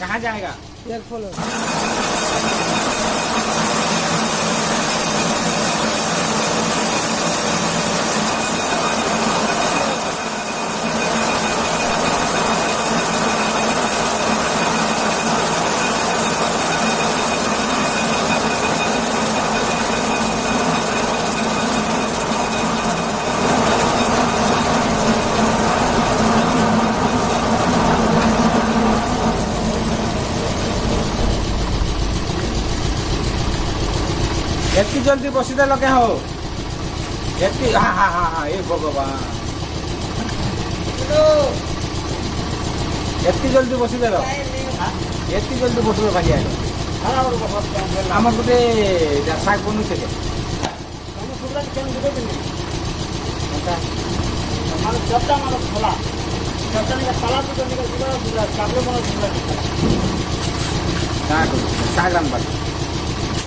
कहाँ जाएगा? एक फॉलो एत्ती जल्दी बसीदे लगे हो एत्ती हाँ हाँ हाँ हाँ ये भगवान एत्ती जल्दी बसीदे लो एत्ती जल्दी बसलो भाई आमर गोटे शाग बनुचे शाग रांधबार